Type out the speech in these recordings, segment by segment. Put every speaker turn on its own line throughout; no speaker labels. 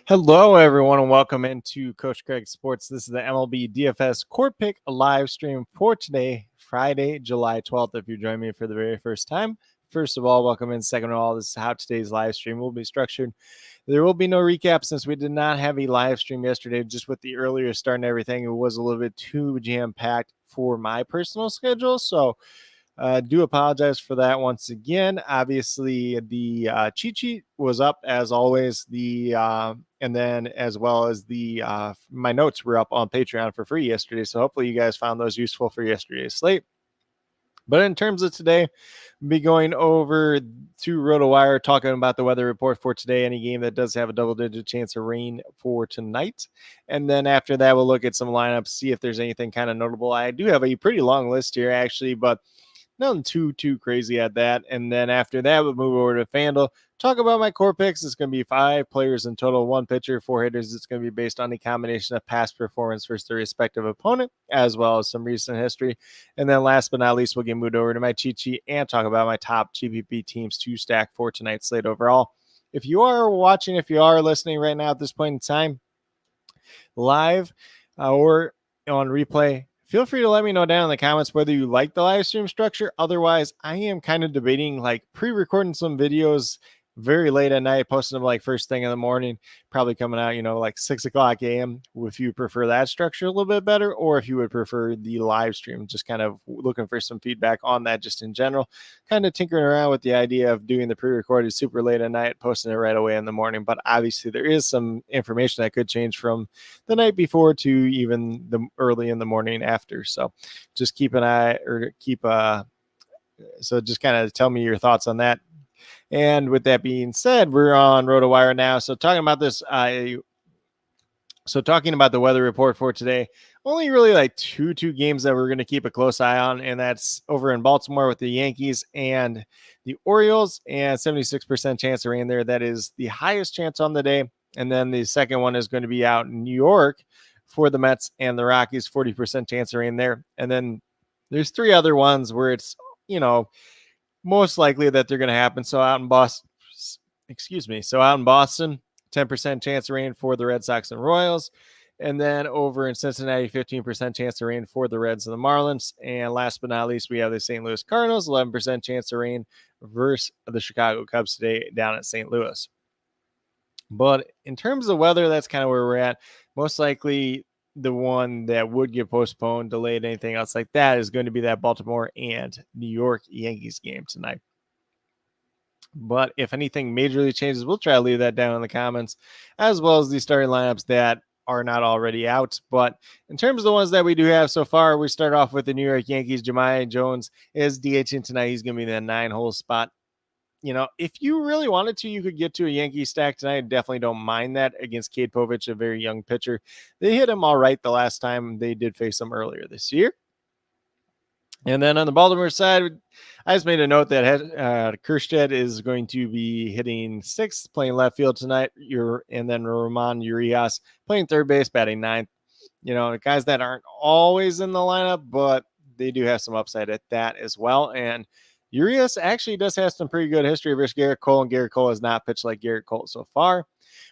Hello, everyone, and welcome into Coach Craig Sports. This is the MLB DFS Core Pick live stream for today, Friday, July 12th. If you're joining me for the very first time, first of all, welcome in. Second of all, this is how today's live stream will be structured. There will be no recap since we did not have a live stream yesterday, just with the earlier start and everything. It was a little bit too jam-packed for my personal schedule, so do apologize for that once again. Obviously, the cheat sheet was up as always. And then as well as the my notes were up on Patreon for free yesterday. So hopefully you guys found those useful for yesterday's slate. But in terms of today, we'll be going over to RotoWire, talking about the weather report for today, any game that does have a double-digit chance of rain for tonight. And then after that, we'll look at some lineups, see if there's anything kind of notable. I do have a pretty long list here, actually, but nothing too crazy at that. And then after that, we'll move over to FanDuel, talk about my core picks. It's going to be 5 players in total, 1 pitcher, 4 hitters. It's going to be based on the combination of past performance versus the respective opponent, as well as some recent history. And then last but not least, we'll get moved over to my cheat sheet and talk about my top GPP teams to stack for tonight's slate overall. If you are watching, if you are listening right now at this point in time, live or on replay, feel free to let me know down in the comments whether you like the live stream structure. Otherwise, I am kind of debating like pre-recording some videos very late at night, posting them like first thing in the morning, probably coming out, like 6 o'clock a.m. If you prefer that structure a little bit better, or if you would prefer the live stream, just kind of looking for some feedback on that just in general, kind of tinkering around with the idea of doing the pre-recorded super late at night, posting it right away in the morning. But obviously there is some information that could change from the night before to even the early in the morning after. So just keep an eye so just kind of tell me your thoughts on that. And with that being said, we're on RotoWire now. So talking about this, talking about the weather report for today, only really like two games that we're going to keep a close eye on, and that's over in Baltimore with the Yankees and the Orioles, and 76% chance of rain there. That is the highest chance on the day. And then the second one is going to be out in New York for the Mets and the Rockies, 40% chance of rain there. And then there's 3 other ones where it's, most likely that they're going to happen. So out in Boston, 10% chance of rain for the Red Sox and Royals. And then over in Cincinnati, 15% chance of rain for the Reds and the Marlins. And last but not least, we have the St. Louis Cardinals, 11% chance of rain versus the Chicago Cubs today down at St. Louis. But in terms of weather, that's kind of where we're at. Most likely the one that would get postponed, delayed, anything else like that is going to be that Baltimore and New York Yankees game tonight. But if anything majorly changes, we'll try to leave that down in the comments, as well as the starting lineups that are not already out. But in terms of the ones that we do have so far, we start off with the New York Yankees. Jahmai Jones is DHing tonight. He's going to be in the 9-hole spot. If you really wanted to, you could get to a Yankee stack tonight. Definitely don't mind that against Cade Povich, a very young pitcher. They hit him all right the last time they did face him earlier this year. And then on the Baltimore side, I just made a note that Kerstead is going to be hitting 6th, playing left field tonight. And then Ramon Urias playing third base, batting 9th. Guys that aren't always in the lineup, but they do have some upside at that as well. And Urias actually does have some pretty good history versus Garrett Cole, and Garrett Cole has not pitched like Garrett Cole so far.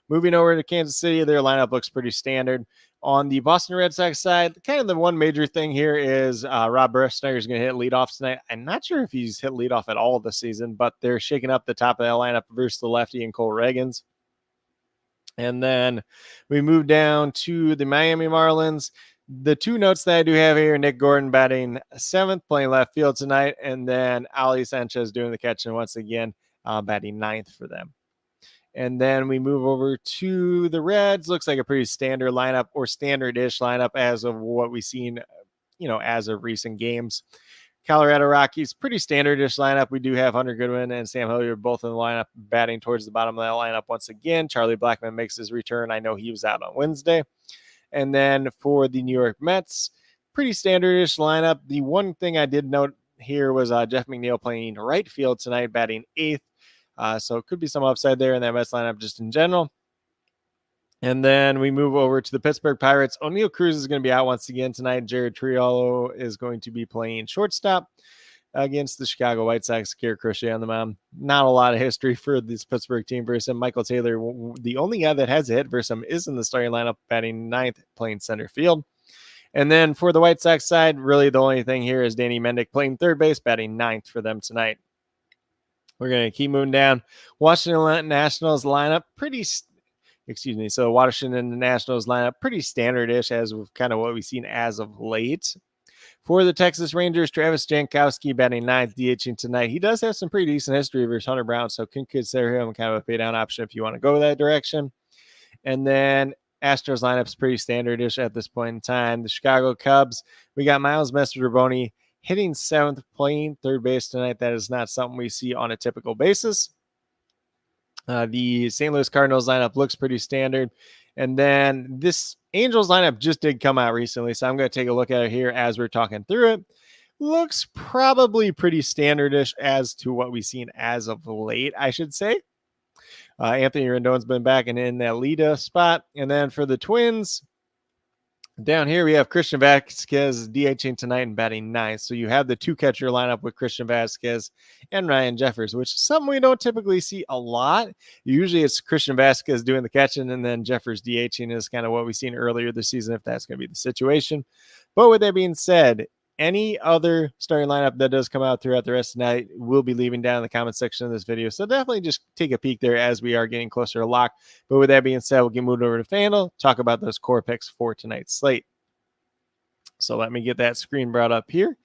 Moving over to Kansas City, their lineup looks pretty standard. On the Boston Red Sox side, kind of the one major thing here is Rob Bresnayer is going to hit leadoff tonight. I'm not sure if he's hit leadoff at all this season, but they're shaking up the top of that lineup versus the lefty and Cole Reagans. And then we move down to the Miami Marlins. The 2 notes that I do have here, Nick Gordon batting 7th, playing left field tonight, and then Ali Sanchez doing the catching once again, batting 9th for them. And then we move over to the Reds. Looks like a pretty standard lineup, or standard-ish lineup as of what we've seen, as of recent games. Colorado Rockies, pretty standard-ish lineup. We do have Hunter Goodwin and Sam Hilliard both in the lineup, batting towards the bottom of that lineup once again. Charlie Blackmon makes his return. I know he was out on Wednesday. And then for the New York Mets, pretty standard-ish lineup. The one thing I did note here was Jeff McNeil playing right field tonight, batting 8th. So it could be some upside there in that Mets lineup just in general. And then we move over to the Pittsburgh Pirates. O'Neal Cruz is going to be out once again tonight. Jared Triolo is going to be playing shortstop. against the Chicago White Sox. Garrett Crochet on the mound. Not a lot of history for this Pittsburgh team versus him. Michael Taylor, the only guy that has a hit versus him, is in the starting lineup, batting ninth, playing center field. And then for the White Sox side, really the only thing here is Danny Mendick playing third base, batting ninth for them tonight. We're going to keep moving down. Washington Nationals lineup, so Washington Nationals lineup, pretty standard-ish as with kind of what we've seen as of late. For the Texas Rangers, Travis Jankowski batting ninth, DHing tonight. He does have some pretty decent history versus Hunter Brown, so can consider him kind of a pay-down option if you want to go that direction. And then Astros lineup's pretty standard-ish at this point in time. The Chicago Cubs, we got Miles Mastrobuoni hitting seventh, playing third base tonight. That is not something we see on a typical basis. The St. Louis Cardinals lineup looks pretty standard. And then this Angels lineup just did come out recently, so I'm going to take a look at it here as we're talking through it. Looks probably pretty standard-ish as to what we've seen as of late, I should say. Anthony Rendon's been back and in that leadoff spot. And then for the Twins, down here we have Christian Vasquez DHing tonight and batting ninth. So you have the two-catcher lineup with Christian Vasquez and Ryan Jeffers, which is something we don't typically see a lot. Usually it's Christian Vasquez doing the catching and then Jeffers DHing is kind of what we've seen earlier this season, if that's going to be the situation. But with that being said, any other starting lineup that does come out throughout the rest of the night, we'll be leaving down in the comment section of this video. So definitely just take a peek there as we are getting closer to lock. But with that being said, we'll get moved over to FanDuel, talk about those core picks for tonight's slate. So let me get that screen brought up here.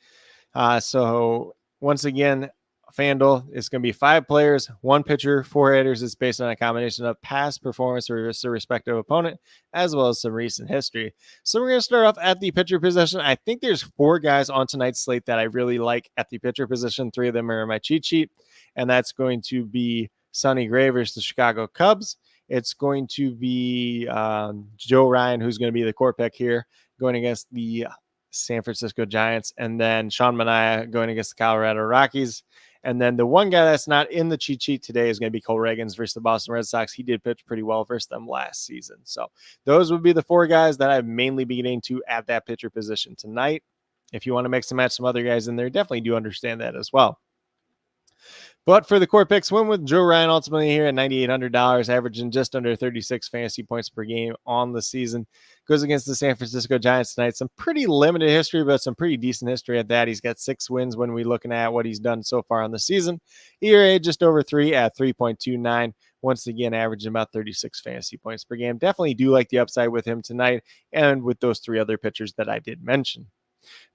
So once again, FanDuel is going to be 5 players, 1 pitcher, 4 hitters. It's based on a combination of past performance versus their respective opponent, as well as some recent history. So we're going to start off at the pitcher position. I think there's 4 guys on tonight's slate that I really like at the pitcher position. 3 of them are in my cheat sheet, and that's going to be Sonny Gray versus the Chicago Cubs. It's going to be Joe Ryan, who's going to be the core pick here, going against the San Francisco Giants, and then Sean Manaea going against the Colorado Rockies. And then the one guy that's not in the cheat sheet today is going to be Cole Reagans versus the Boston Red Sox. He did pitch pretty well versus them last season. So those would be the 4 guys that I've mainly been getting to at that pitcher position tonight. If you want to mix and match some other guys in there, definitely do understand that as well. But for the core picks, went with Joe Ryan ultimately here at $9,800, averaging just under 36 fantasy points per game on the season. Goes against the San Francisco Giants tonight. Some pretty limited history, but some pretty decent history at that. He's got 6 wins when we're looking at what he's done so far on the season. ERA just over 3 at 3.29. Once again, averaging about 36 fantasy points per game. Definitely do like the upside with him tonight and with those 3 other pitchers that I did mention.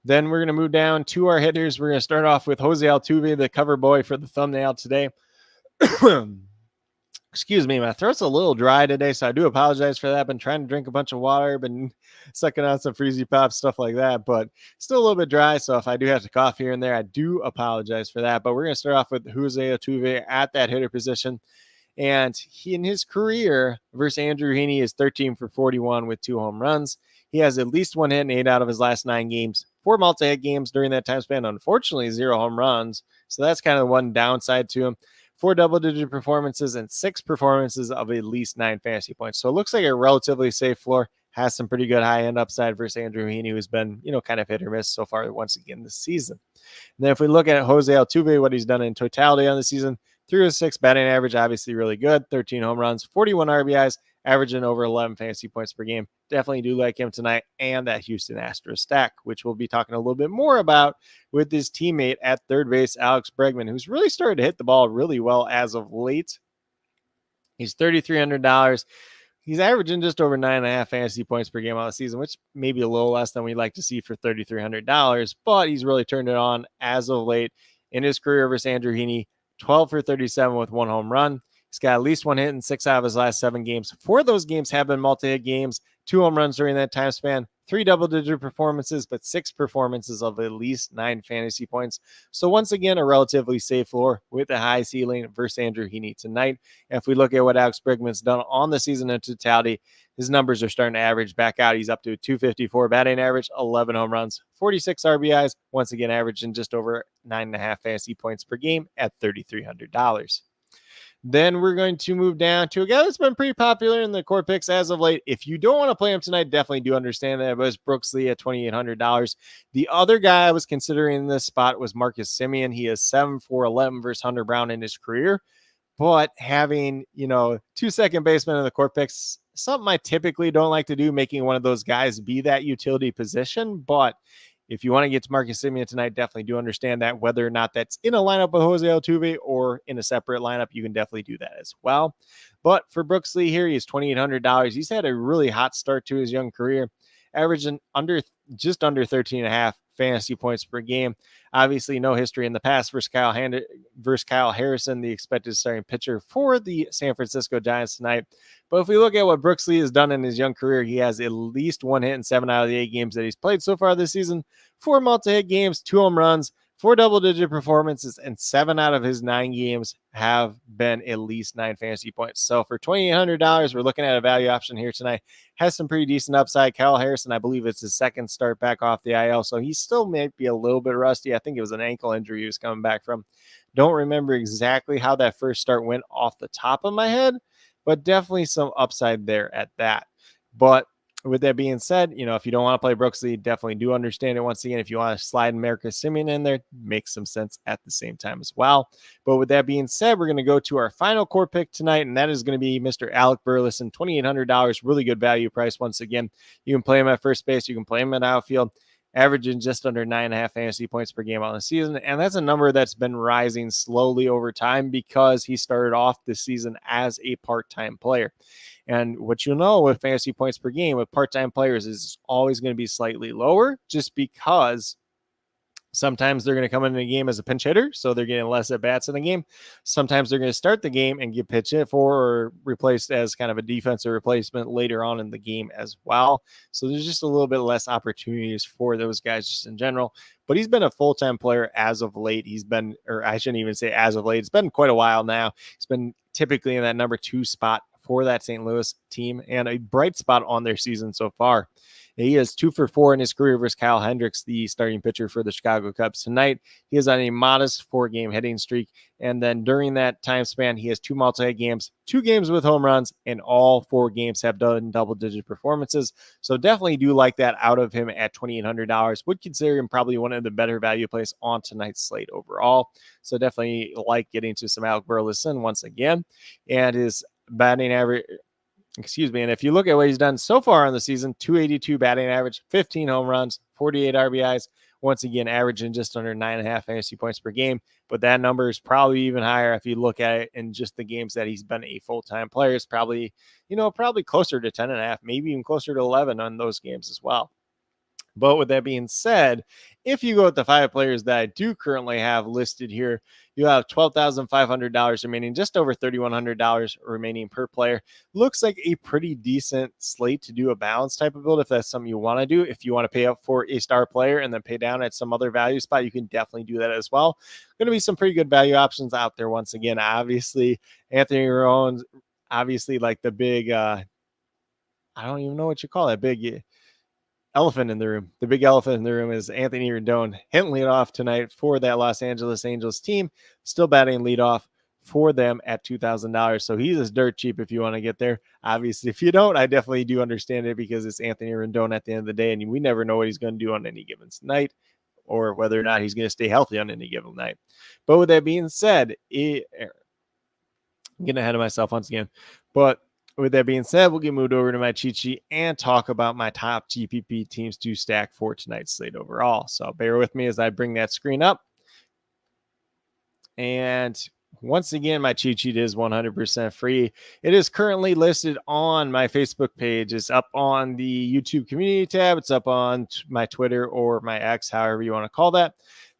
Then we're going to move down to our hitters. We're going to start off with Jose Altuve, the cover boy for the thumbnail today. Excuse me, my throat's a little dry today, so I do apologize for that. I've been trying to drink a bunch of water, been sucking on some Freezy Pops, stuff like that, but still a little bit dry, so if I do have to cough here and there, I do apologize for that. But we're going to start off with Jose Altuve at that hitter position. And he, in his career versus Andrew Heaney, is 13 for 41 with 2 home runs. He has at least 1 hit in 8 out of his last 9 games, 4 multi-hit games during that time span. Unfortunately, 0 home runs. So that's kind of one downside to him. 4 double-digit performances and 6 performances of at least 9 fantasy points. So it looks like a relatively safe floor. Has some pretty good high-end upside versus Andrew Heaney, who's been, kind of hit or miss so far once again this season. And then if we look at Jose Altuve, what he's done in totality on the season, 306 batting average, obviously really good. 13 home runs, 41 RBIs, averaging over 11 fantasy points per game. Definitely do like him tonight, and that Houston Astros stack, which we'll be talking a little bit more about with his teammate at third base, Alex Bregman, who's really started to hit the ball really well as of late. He's $3,300. He's averaging just over 9.5 fantasy points per game on the season, which may be a little less than we'd like to see for $3,300, but he's really turned it on as of late in his career versus Andrew Heaney. 12 for 37 with 1 home run. He's got at least 1 hit in 6 out of his last 7 games. 4 of those games have been multi-hit games, 2 home runs during that time span, 3 double-digit performances, but 6 performances of at least 9 fantasy points. So once again, a relatively safe floor with a high ceiling versus Andrew Heaney tonight. And if we look at what Alex Bregman's done on the season in totality, his numbers are starting to average back out. He's up to a 254 batting average, 11 home runs, 46 RBIs, once again averaging just over 9.5 fantasy points per game at $3,300. Then we're going to move down to a guy that's been pretty popular in the core picks as of late. If you don't want to play him tonight, definitely do understand that. It was Brooks Lee at $2,800. The other guy I was considering in this spot was Marcus Semien. He is 7-for-11 versus Hunter Brown in his career. But having, 2 second basemen in the core picks, something I typically don't like to do, making one of those guys be that utility position. But if you want to get to Marcus Semien tonight, definitely do understand that whether or not that's in a lineup with Jose Altuve or in a separate lineup, you can definitely do that as well. But for Brooks Lee here, he's $2,800. He's had a really hot start to his young career, averaging just under 13.5 fantasy points per game. Obviously, no history in the past versus Kyle Harrison, the expected starting pitcher for the San Francisco Giants tonight. But if we look at what Brooks Lee has done in his young career, he has at least 1 hit in 7 out of the 8 games that he's played so far this season, 4 multi-hit games, 2 home runs, 4 double-digit performances, and 7 out of his 9 games have been at least 9 fantasy points. So for $2,800, we're looking at a value option here tonight. Has some pretty decent upside. Kyle Harrison, I believe it's his second start back off the IL, so he still may be a little bit rusty. I think it was an ankle injury he was coming back from. Don't remember exactly how that first start went off the top of my head, but definitely some upside there at that. But with that being said, if you don't want to play Brooks Lee, definitely do understand it. Once again, if you want to slide Marcus Semien in there, makes some sense at the same time as well. But with that being said, we're going to go to our final core pick tonight, and that is going to be Mr. Alec Burleson, $2,800, really good value price. Once again, you can play him at first base, you can play him at outfield, averaging just under 9.5 fantasy points per game on the season. And that's a number that's been rising slowly over time because he started off this season as a part-time player. And what you'll know with fantasy points per game with part-time players is always going to be slightly lower just because sometimes they're going to come into the game as a pinch hitter, so they're getting less at bats in the game. Sometimes they're going to start the game and get pitch hit for or replaced as kind of a defensive replacement later on in the game as well. So there's just a little bit less opportunities for those guys just in general. But he's been a full-time player as of late. He's been, or I shouldn't even say as of late, it's been quite a while now. He's been typically in that number 2 spot for that St. Louis team and a bright spot on their season so far. He is 2 for 4 in his career versus Kyle Hendricks, the starting pitcher for the Chicago Cubs tonight. He is on a modest 4-game hitting streak. And then during that time span, he has 2 multi-hit games, 2 games with home runs, and all 4 games have done double-digit performances. So definitely do like that out of him at $2,800. Would consider him probably one of the better value plays on tonight's slate overall. So definitely like getting to some Alec Burleson once again. And his batting average, and if you look at what he's done so far on the season, 282 batting average, 15 home runs, 48 RBIs, once again, averaging just under 9.5 fantasy points per game. But that number is probably even higher if you look at it in just the games that he's been a full-time player. It's probably, probably closer to 10.5, maybe even closer to 11 on those games as well. But with that being said, if you go with the 5 players that I do currently have listed here, you have $12,500 remaining, just over $3,100 remaining per player. Looks like a pretty decent slate to do a balance type of build if that's something you want to do. If you want to pay up for a star player and then pay down at some other value spot, you can definitely do that as well. Going to be some pretty good value options out there once again. Obviously, Anthony Rendon, obviously like the big, I don't even know what you call it, big elephant in the room. The big elephant in the room is Anthony Rendon hitting leadoff tonight for that Los Angeles Angels team. Still batting leadoff for them at $2,000. So he's as dirt cheap if you want to get there. Obviously, if you don't, I definitely do understand it because it's Anthony Rendon at the end of the day, and we never know what he's going to do on any given night or whether or not he's going to stay healthy on any given night. But with that being said, I'm getting ahead of myself once again. But with that being said, we'll get moved over to my cheat sheet and talk about my top GPP teams to stack for tonight's slate overall. So bear with me as I bring that screen up. And once again, my cheat sheet is 100% free. It is currently listed on my Facebook page. It's up on the YouTube community tab. It's up on my Twitter or my X, however you want to call that.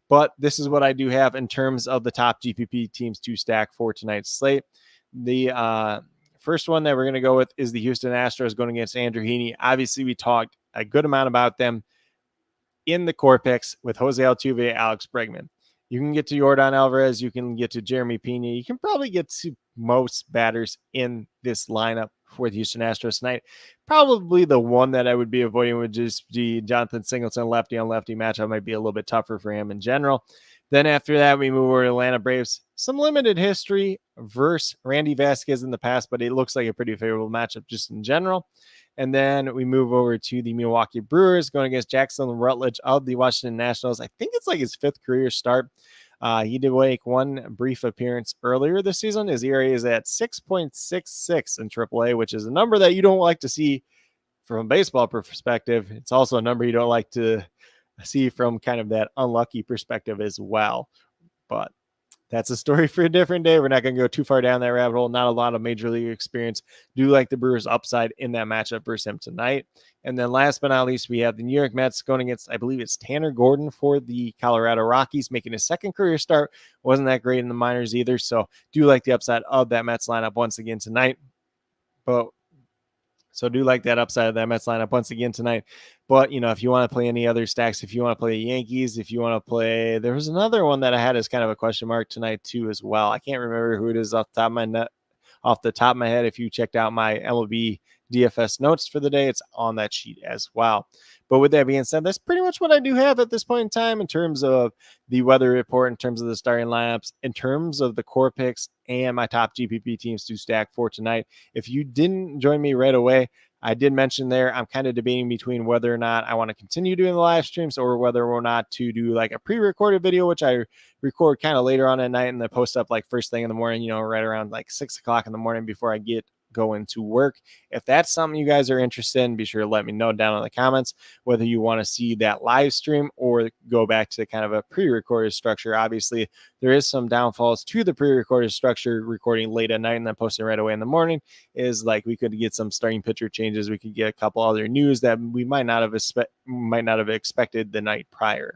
But this is what I do have in terms of the top GPP teams to stack for tonight's slate. The first one that we're going to go with is the Houston Astros going against Andrew Heaney. Obviously, we talked a good amount about them in the core picks with Jose Altuve, Alex Bregman. You can get to Yordan Alvarez. You can get to Jeremy Pena. You can probably get to most batters in this lineup for the Houston Astros tonight. Probably the one that I would be avoiding would just be Jonathan Singleton. Lefty on lefty matchup might be a little bit tougher for him in general. Then after that, we move over to Atlanta Braves. Some limited history versus Randy Vasquez in the past, but it looks like a pretty favorable matchup just in general. And then we move over to the Milwaukee Brewers going against Jackson Rutledge of the Washington Nationals. I think it's like his 5th career start. He did make one brief appearance earlier this season. His ERA is at 6.66 in AAA, which is a number that you don't like to see from a baseball perspective. It's also a number you don't like to see from kind of that unlucky perspective as well. But that's a story for a different day. We're not going to go too far down that rabbit hole. Not a lot of major league experience. Do like the Brewers upside in that matchup versus him tonight. And then last but not least, we have the New York Mets going against, I believe it's Tanner Gordon for the Colorado Rockies, making his 2nd career start. Wasn't that great in the minors either. So do like the upside of that Mets lineup once again tonight. So do like that upside of that Mets lineup once again tonight. But, if you want to play any other stacks, if you want to play the Yankees, if you want to play, there was another one that I had as kind of a question mark tonight too as well. I can't remember who it is off the top of my head. If you checked out my MLB DFS notes for the day, it's on that sheet as well. But with that being said, that's pretty much what I do have at this point in time in terms of the weather report, in terms of the starting lineups, in terms of the core picks and my top GPP teams to stack for tonight. If you didn't join me right away, I did mention there, I'm kind of debating between whether or not I want to continue doing the live streams or whether or not to do like a pre-recorded video, which I record kind of later on at night and then post up like first thing in the morning, right around like 6 o'clock in the morning before I get going to work. If that's something you guys are interested in, be sure to let me know down in the comments whether you want to see that live stream or go back to kind of a pre-recorded structure. Obviously, there is some downfalls to the pre-recorded structure, recording late at night and then posting right away in the morning. Is like we could get some starting pitcher changes. We could get a couple other news that we might not have expected the night prior.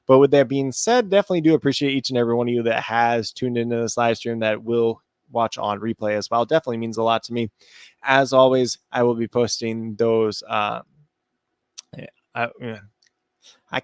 But with that being said, definitely do appreciate each and every one of you that has tuned into this live stream that will watch on replay as well. Definitely means a lot to me. As always, I will be posting those. I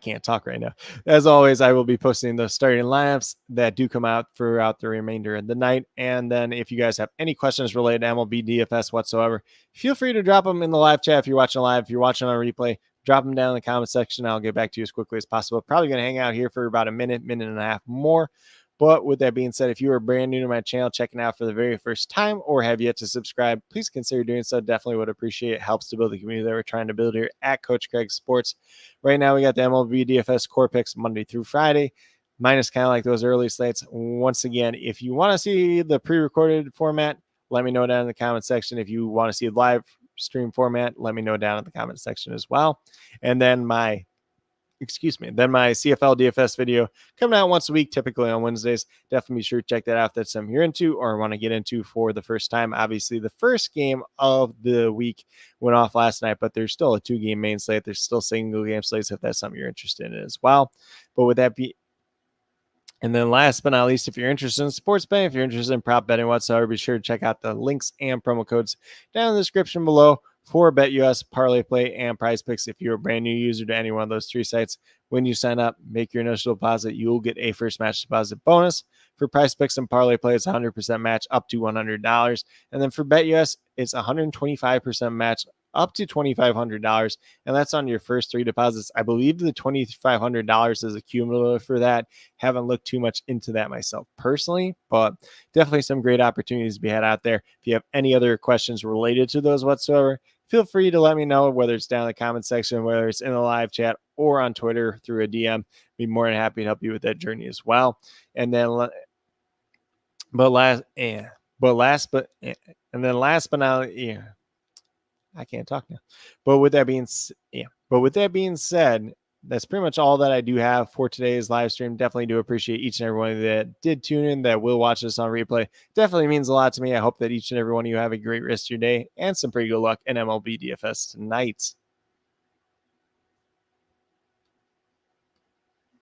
can't talk right now. As always, I will be posting those starting lineups that do come out throughout the remainder of the night. And then if you guys have any questions related to MLB DFS whatsoever, feel free to drop them in the live chat. If you're watching live, if you're watching on replay, drop them down in the comment section. I'll get back to you as quickly as possible. Probably going to hang out here for about a minute and a half more. But with that being said, if you are brand new to my channel, checking out for the very first time, or have yet to subscribe, please consider doing so. Definitely would appreciate it. Helps to build the community that we're trying to build here at Coach Craig Sports. Right now, we got the MLB DFS Core Picks Monday through Friday, minus kind of like those early slates. Once again, if you want to see the pre-recorded format, let me know down in the comment section. If you want to see a live stream format, let me know down in the comment section as well. And then my CFL DFS video coming out once a week, typically on Wednesdays. Definitely be sure to check that out if that's something you're into or want to get into for the first time. Obviously, the first game of the week went off last night, but there's still a 2-game main slate. There's still single game slates if that's something you're interested in as well. But with that and then last but not least, if you're interested in sports betting, if you're interested in prop betting whatsoever, be sure to check out the links and promo codes down in the description below for BetUS, Parlay Play, and Prize Picks. If you're a brand new user to any one of those 3 sites, when you sign up, make your initial deposit, you'll get a first match deposit bonus. For Prize Picks and Parlay Play, it's 100% match up to $100. And then for BetUS, it's 125% match up to $2,500, and that's on your first 3 deposits. I believe the $2,500 is a cumulative for that. Haven't looked too much into that myself personally, but definitely some great opportunities to be had out there. If you have any other questions related to those whatsoever, feel free to let me know, whether it's down in the comment section, whether it's in the live chat or on Twitter through a DM. Be more than happy to help you with that journey as well. And then, last but not, I can't talk now. But with that being said, that's pretty much all that I do have for today's live stream. Definitely do appreciate each and every one of you that did tune in, that will watch this on replay. Definitely means a lot to me. I hope that each and every one of you have a great rest of your day and some pretty good luck in MLB DFS tonight.